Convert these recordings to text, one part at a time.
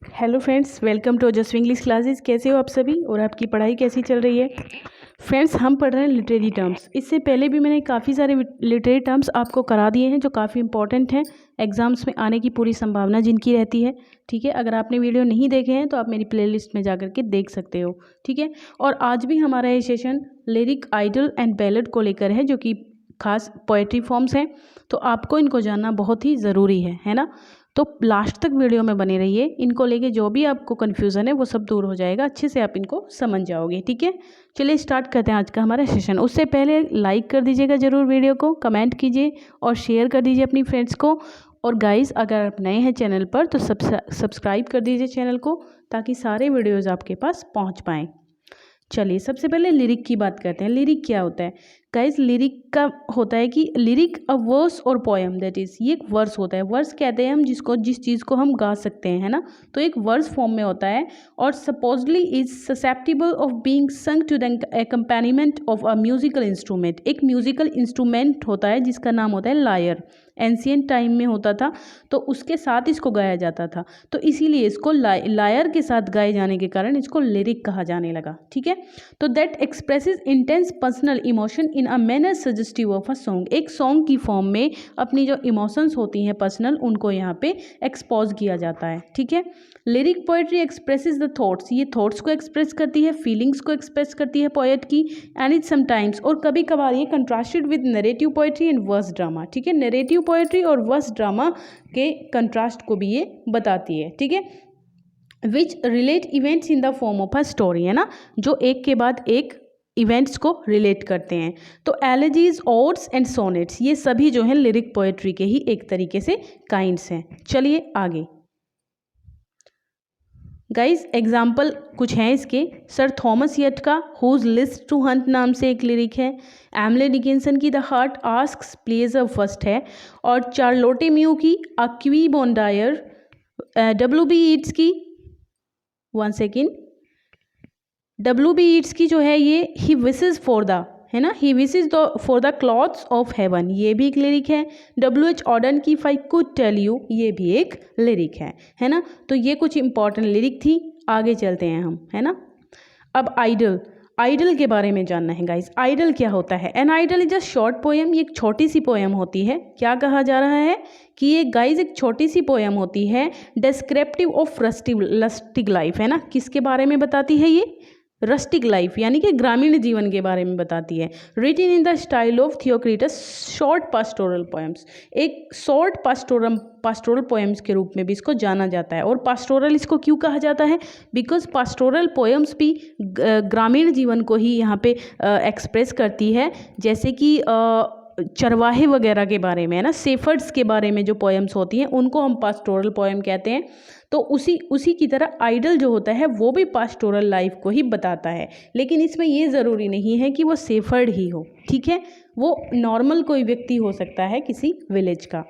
Hello friends, welcome to ओजस्वी English classes. कैसे हो आप सभी और आपकी पढ़ाई कैसी चल रही है? फ्रेंड्स, हम पढ़ रहे हैं लिटरेरी टर्म्स। इससे पहले भी मैंने काफ़ी सारे लिटरेरी टर्म्स आपको करा दिए हैं जो काफ़ी इंपॉर्टेंट हैं, एग्जाम्स में आने की पूरी संभावना जिनकी रहती है। ठीक है, अगर आपने वीडियो नहीं देखे हैं तो आप मेरी प्लेलिस्ट में जाकर के देख सकते हो। ठीक है, और आज भी हमारा ये session lyric, idyll and ballad को लेकर है, जो कि खास पोएट्री फॉर्म्स हैं। तो आपको इनको जानना बहुत ही ज़रूरी है ना। तो लास्ट तक वीडियो में बने रहिए। इनको लेके जो भी आपको कन्फ्यूज़न है वो सब दूर हो जाएगा, अच्छे से आप इनको समझ जाओगे। ठीक है, चलिए स्टार्ट करते हैं आज का हमारा सेशन। उससे पहले लाइक कर दीजिएगा ज़रूर वीडियो को, कमेंट कीजिए और शेयर कर दीजिए अपनी फ्रेंड्स को। और गाइस, अगर आप नए हैं चैनल पर तो सब्सक्राइब कर दीजिए चैनल को, ताकि सारे वीडियोज़ आपके पास पहुँच पाएँ। चलिए सबसे पहले लिरिक की बात करते हैं। लिरिक क्या होता है गाइस? लिरिक का होता है कि लिरिक अ वर्स और पोएम, दैट इज़, ये एक वर्स होता है। वर्स कहते हैं हम जिस चीज़ को हम गा सकते हैं, है ना। तो एक वर्स फॉर्म में होता है और supposedly is susceptible of being sung to the accompaniment of a musical instrument. एक म्यूजिकल इंस्ट्रूमेंट होता है जिसका नाम होता है लायर। एंशियंट टाइम में होता था तो उसके साथ इसको गाया जाता था, तो इसीलिए इसको लायर के साथ गाए जाने के कारण इसको लिरिक कहा जाने लगा। ठीक है, तो that expresses intense personal emotion in a manner suggestive of a song. एक सॉन्ग की फॉर्म में अपनी जो इमोशंस होती हैं पर्सनल, उनको यहाँ पे एक्सपोज किया जाता है। ठीक है, lyric poetry expresses the thoughts. ये थॉट्स को एक्सप्रेस करती है, फीलिंग्स को एक्सप्रेस करती है पोएट की। एंड इट समटाइम्स, और कभी कभार ये contrasted with narrative poetry and verse drama. ठीक है, नरेटिव पोएट्री और वर्स ड्रामा के कंट्रास्ट को भी ये बताती है। ठीक है, which relate events in the form of a story, है ना, जो एक के बाद एक इवेंट्स को रिलेट करते हैं। तो एलेजीज, ओड्स एंड सोनेट्स, ये सभी जो हैं लिरिक पोएट्री के ही एक तरीके से काइंड्स हैं। चलिए आगे गाइज, एग्जाम्पल कुछ हैं इसके। सर थॉमस यट का हुज लिस्ट टू हंट नाम से एक लिरिक है। एमले डिकिंसन की the heart asks plays a first है। और चार्लोटे म्यू की अक्वी बॉन्डायर। W.B. ईट्स की, वन सेकेंड, W.B. ईट्स की जो है ये ही विशेज फॉर द, है ना, he wishes for the cloths of heaven, ये भी एक लिरिक है। W.H. ऑर्डन की if I could tell you, ये भी एक लिरिक है ना। तो ये कुछ इंपॉर्टेंट लिरिक थी। आगे चलते हैं हम, है ना। अब आइडल, आइडल के बारे में जानना है गाइस। आइडल क्या होता है? An idyll is a short poem, ये एक छोटी सी पोएम होती है। क्या कहा जा रहा है कि ये गाइस एक छोटी सी पोएम होती है डिस्क्रिप्टिव ऑफ रस्टिक लाइफ, है ना। किसके बारे में बताती है ये? रस्टिक लाइफ, यानी कि ग्रामीण जीवन के बारे में बताती है। Written in the style of Theocritus, short pastoral poems, एक शॉर्ट पास्टोरल पोएम्स के रूप में भी इसको जाना जाता है। और पास्टोरल इसको क्यों कहा जाता है? बिकॉज पास्टोरल पोएम्स भी ग्रामीण जीवन को ही यहाँ पे एक्सप्रेस करती है, जैसे कि चरवाहे वगैरह के बारे में, है ना, शेफर्ड्स के बारे में जो पोएम्स होती हैं उनको हम पास्टोरल पोएम कहते हैं। तो उसी की तरह आइडल जो होता है वो भी पास्टोरल लाइफ को ही बताता है, लेकिन इसमें ये ज़रूरी नहीं है कि वो शेफर्ड ही हो। ठीक है, वो नॉर्मल कोई व्यक्ति हो सकता है किसी विलेज का।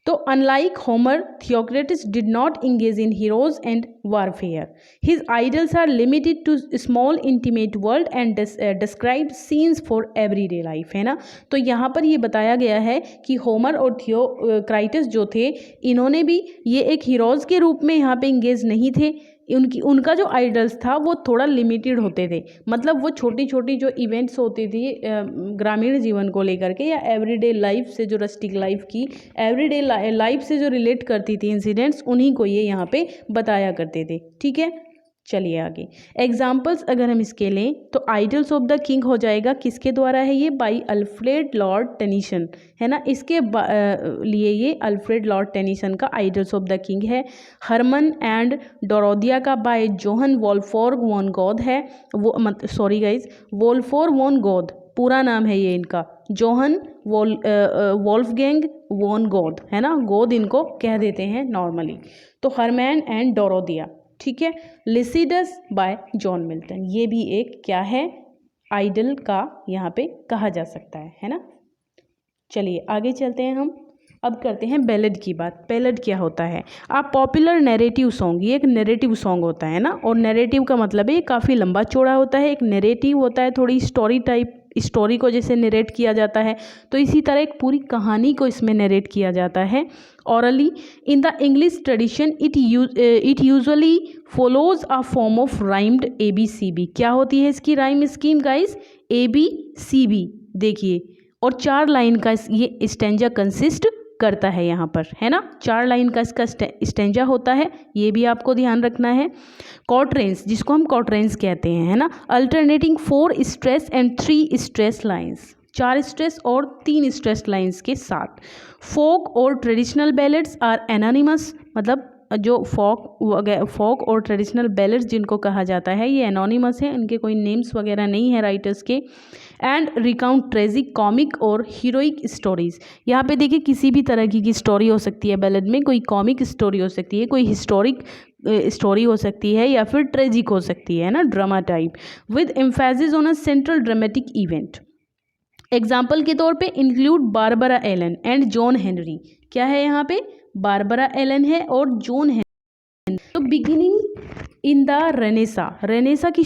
तो unlike Homer, Theocritus did not engage in heroes and warfare. His idylls are limited to small intimate world and describe scenes for everyday life, है ना। तो यहाँ पर ये बताया गया है कि होमर और थियोक्राइटिस जो थे, इन्होंने भी ये एक हीरोज़ के रूप में यहाँ पे इंगेज नहीं थे। उनका जो आइडल्स था वो थोड़ा लिमिटेड होते थे, मतलब वो छोटी छोटी जो इवेंट्स होती थी ग्रामीण जीवन को लेकर के, या एवरीडे लाइफ से, जो रस्टिक लाइफ की एवरीडे लाइफ से जो रिलेट करती थी इंसिडेंट्स, उन्हीं को ये यहाँ पे बताया करते थे। ठीक है, चलिए आगे एग्जाम्पल्स अगर हम इसके लें तो आइडल्स ऑफ द किंग हो जाएगा। किसके द्वारा है ये? बाई अल्फ्रेड लॉर्ड टेनिसन, है ना। इसके लिए ये अल्फ्रेड लॉर्ड टेनिसन का आइडल्स ऑफ द किंग है। हरमन एंड डोरोदिया का बाय जोहन वोल्फोर्ग वॉन गॉड है। वो सॉरी गाइज, वोल्फोर्ग वॉन गॉड पूरा नाम है ये इनका, जोहन वोल्फगैंग वॉन गॉड, है ना, गॉड इनको कह देते हैं नॉर्मली। तो हरमैन एंड डोरोदिया। ठीक है, लिसिडस बाय जॉन मिल्टन, ये भी एक क्या है? आइडल का यहाँ पे कहा जा सकता है ना। चलिए आगे चलते हैं हम। अब करते हैं बैलेड की बात। बैलेड क्या होता है? आप पॉपुलर नैरेटिव सॉन्ग, ये एक नैरेटिव सॉन्ग होता है ना। और नैरेटिव का मतलब है ये काफ़ी लंबा चौड़ा होता है। एक नैरेटिव होता है, थोड़ी स्टोरी टाइप स्टोरी को जैसे नरेट किया जाता है, तो इसी तरह एक पूरी कहानी को इसमें नरेट किया जाता है orally. In the English tradition it usually follows a form of rhymed ABCB. क्या होती है इसकी राइम स्कीम गाइस? ABCB. देखिए, और 4 लाइन का ये स्टेंजा कंसिस्ट करता है यहाँ पर, है ना, 4 लाइन का इसका स्टेंजा होता है, ये भी आपको ध्यान रखना है. क्वार्ट्रेंस, जिसको हम क्वार्ट्रेंस कहते हैं, है ना, alternating 4 stress and 3 stress lines, 4 stress और 3 स्ट्रेस लाइन्स के साथ. फोक और ट्रेडिशनल बैलेड्स आर एनोनिमस, मतलब जो फोक और ट्रेडिशनल बैलेड्स जिनको कहा जाता है ये एनोनिमस है, इनके कोई नेम्स वगैरह नहीं है राइटर्स के. एंड रिकाउंट ट्रेजिक, कॉमिक और हीरोइक स्टोरीज. यहाँ पे देखिए किसी भी तरह की स्टोरी हो सकती है बैलेड में, कोई कॉमिक स्टोरी हो सकती है, कोई हिस्टोरिक स्टोरी हो सकती है, या फिर ट्रेजिक हो सकती है ना, drama type, with emphasis on a central dramatic event. Example के तौर पे include Barbara Allen and John Henry. क्या है यहाँ पे? बारबरा एलन है और जॉन हेनरी. तो बिगिनिंग इन द रेनेसा की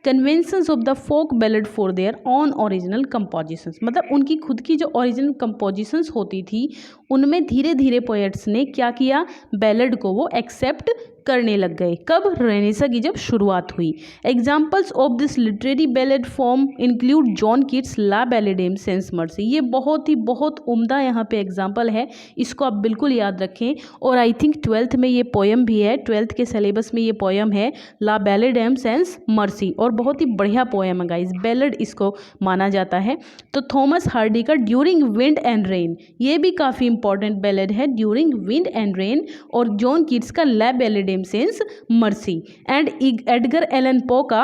conventions of the folk ballad for their own original compositions, मतलब उनकी खुद की जो ओरिजिनल कंपोजिशंस होती थी उनमें धीरे धीरे पोएट्स ने क्या किया, बैलेड को वो एक्सेप्ट करने लग गए. कब? रेनेसा की जब शुरुआत हुई. Examples of this literary ballad form include John Keats La Belle Dame sans Merci. ये बहुत उम्दा यहाँ पे एग्जाम्पल है, इसको आप बिल्कुल याद रखें. और आई थिंक 12th में ये पोएम भी है, 12th के सिलेबस में ये पोएम है, ला बैलेडेम सेंस मर्सी, और बहुत ही बढ़िया पोएम है गाइस, बैलेड इसको माना जाता है. तो थॉमस हार्डी का ड्यूरिंग विंड एंड रेन, ये भी काफ़ी इंपॉर्टेंट बैलेड है, ड्यूरिंग विंड एंड रेन. और जॉन कीट्स का La Belle Dame sans Merci. And Edgar Allan Poe का,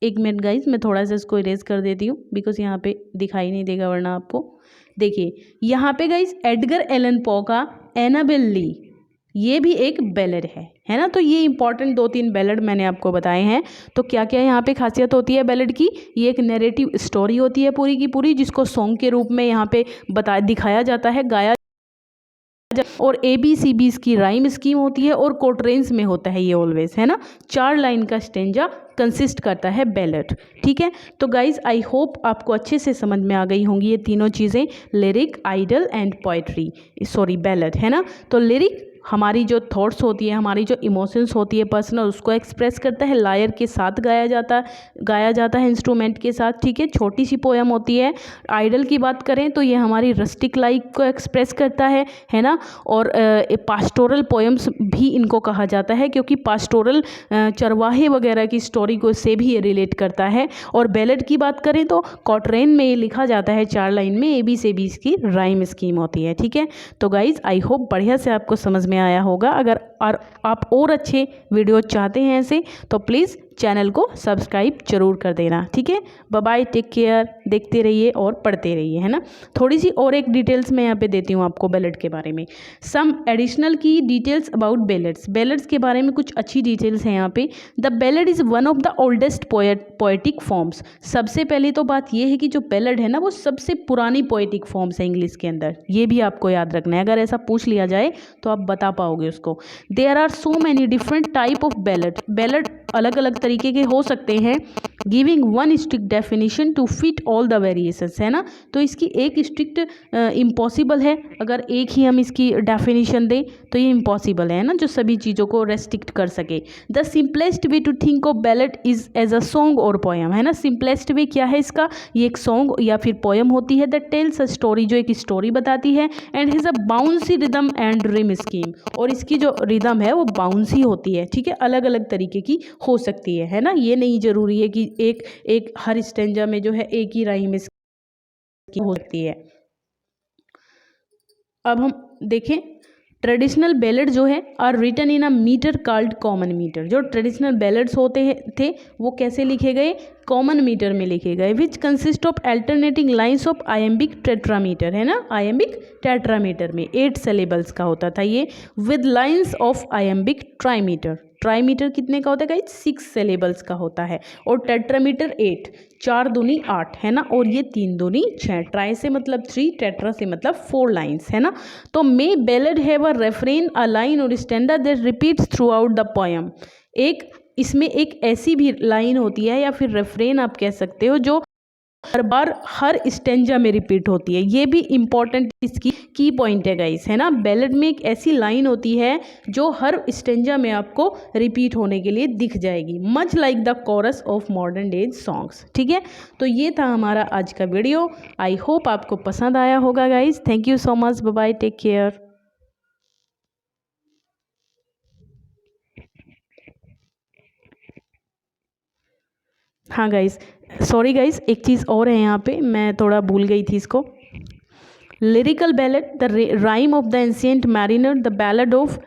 एक मिनट गाइस मैं थोड़ा सा इसको इरेज कर देती हूँ बिकॉज यहाँ पे दिखाई नहीं देगा वरना आपको. देखिए यहाँ पे गाइस एडगर एलन पो का एनाबेल ली, ये भी एक बैलेड है ना. तो ये इंपॉर्टेंट 2-3 बैलेड मैंने आपको बताए हैं. तो क्या क्या यहाँ पे खासियत होती है बैलेड की? ये एक नैरेटिव स्टोरी होती है पूरी की पूरी, जिसको सॉन्ग के रूप में यहाँ पे दिखाया जाता है, गाया. और ABCBs की राइम स्कीम होती है और कोट्रेंस में होता है ये ऑलवेज, है ना. 4 लाइन का स्टेंजा कंसिस्ट करता है बैलेड. ठीक है, तो गाइज आई होप आपको अच्छे से समझ में आ गई होंगी ये तीनों चीज़ें, lyric, idyll and poetry, sorry ballad, है ना. तो लिरिक हमारी जो थॉट्स होती है, हमारी जो इमोशंस होती है पर्सनल, उसको एक्सप्रेस करता है, लायर के साथ गाया जाता है इंस्ट्रूमेंट के साथ. ठीक है, छोटी सी पोएम होती है. आइडल की बात करें तो ये हमारी रस्टिक लाइफ को एक्सप्रेस करता है ना. और पास्टोरल पोएम्स भी इनको कहा जाता है, क्योंकि पास्टोरल चरवाहे वगैरह की स्टोरी को से भी ये रिलेट करता है. और बैलेड की बात करें तो क्वार्ट्रेन में ये लिखा जाता है 4 लाइन में, ABCBs की राइम स्कीम होती है. ठीक है, तो गाइज आई होप बढ़िया से आपको समझ में आया होगा. अगर आप और अच्छे वीडियो चाहते हैं ऐसे, तो प्लीज़ चैनल को सब्सक्राइब जरूर कर देना. ठीक है, बाय बाय, टेक केयर. देखते रहिए और पढ़ते रहिए, है ना. थोड़ी सी और एक डिटेल्स मैं यहाँ पे देती हूँ आपको बैलेड के बारे में. सम एडिशनल की डिटेल्स अबाउट बैलेड्स के बारे में कुछ अच्छी डिटेल्स हैं यहाँ पे. The ballad is one of the oldest poetic forms. सबसे पहले तो बात ये है कि जो बैलेड है ना वो सबसे पुरानी पोएटिक फॉर्म्स है इंग्लिश के अंदर. ये भी आपको याद रखना है, अगर ऐसा पूछ लिया जाए तो आप बता पाओगे उसको. There are so many different type of ballad अलग अलग तरीके के हो सकते हैं. Giving one strict definition to fit all the variations, है ना. तो इसकी एक स्ट्रिक्ट इम्पॉसिबल है, अगर एक ही हम इसकी डेफिनेशन दें तो ये इम्पॉसिबल है ना, जो सभी चीज़ों को रेस्ट्रिक्ट कर सके. The simplest way to think of ballad is as a song और पोएम, है ना. सिंपलेस्ट वे क्या है इसका? ये एक सॉन्ग या फिर पोएम होती है दैट टेल्स अ स्टोरी, जो एक स्टोरी बताती है. And has a bouncy rhythm and rhyme scheme, और इसकी जो रिदम है वो बाउंसी होती है. ठीक है, अलग अलग तरीके की हो सकती है ना. ये नहीं जरूरी है कि एक हर स्टेंजा में जो है एक ही राइम हो सकती है. अब हम देखें ट्रेडिशनल बैलेड जो है are written in a meter called common meter. जो ट्रेडिशनल बैलेड्स होते थे वो कैसे लिखे गए? कॉमन मीटर में लिखे गए, which consist of alternating lines of iambic tetrameter, है ना. आयम्बिक टेट्रामीटर में 8 सिलेबल्स का होता था ये, विद लाइन्स ऑफ आयम्बिक ट्राईमीटर. ट्राईमीटर कितने का होता है गाइस? 6 सिलेबल्स का होता है. और टेट्रामीटर 8, 4 दूनी 8, है ना. और ये 3 दूनी 6. ट्राई से मतलब 3, टेट्रा से मतलब 4 लाइन्स, है ना. तो may ballad have a refrain, a line or stanza that repeats throughout the poem. एक इसमें एक ऐसी भी लाइन होती है या फिर रेफ्रेन आप कह सकते हो जो हर बार हर स्टेंजा में रिपीट होती है। ये भी इम्पॉर्टेंट इसकी की पॉइंट है गाइस, है ना। बैलेड में एक ऐसी लाइन होती है जो हर स्टेंजा में आपको रिपीट होने के लिए दिख जाएगी, much like the coarse of modern days songs. ठीक है, तो ये था हमारा आज का वीडियो। आई होप आपको पसंद आया होगा guys. Thank you so much, bye bye, take care. हाँ गाइस, सॉरी गाइस, एक चीज़ और है यहाँ पे, मैं थोड़ा भूल गई थी इसको। Lyrical ballad, the rime of the ancient mariner, the ballad of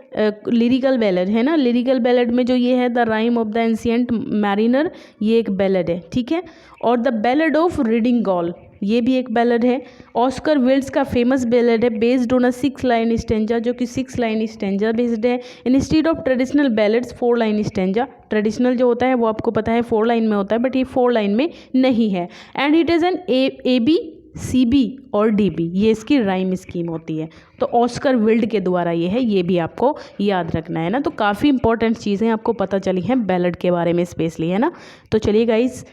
lyrical ballad, है ना। लिरिकल बैलेड में जो ये है the rime of the ancient mariner, ये एक बैलेड है, ठीक है। और the ballad of Reading Gaol, ये भी एक बैलेड है। ऑस्कर विल्ड्स का फेमस बैलेड है based on a 6 line stanza, जो कि 6 लाइन स्टेंजा बेस्ड है। Instead of traditional ballads 4 line stanza, traditional जो होता है वो आपको पता है 4 लाइन में होता है, बट ये 4 लाइन में नहीं है। And it is an AB, CB और DB, ये इसकी राइम स्कीम होती है। तो ऑस्कर विल्ड के द्वारा ये है, ये भी आपको याद रखना है ना। तो काफ़ी इंपॉर्टेंट चीज़ें आपको पता चली हैं बैलेड के बारे में स्पेशली, है ना। तो चलिए गाइस,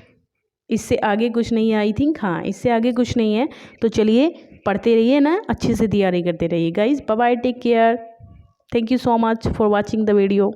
इससे आगे कुछ नहीं है आई थिंक, हाँ इससे आगे कुछ नहीं है। तो चलिए पढ़ते रहिए ना, अच्छे से तैयारी करते रहिए guys. Bye bye, take care, thank you so much for watching the video.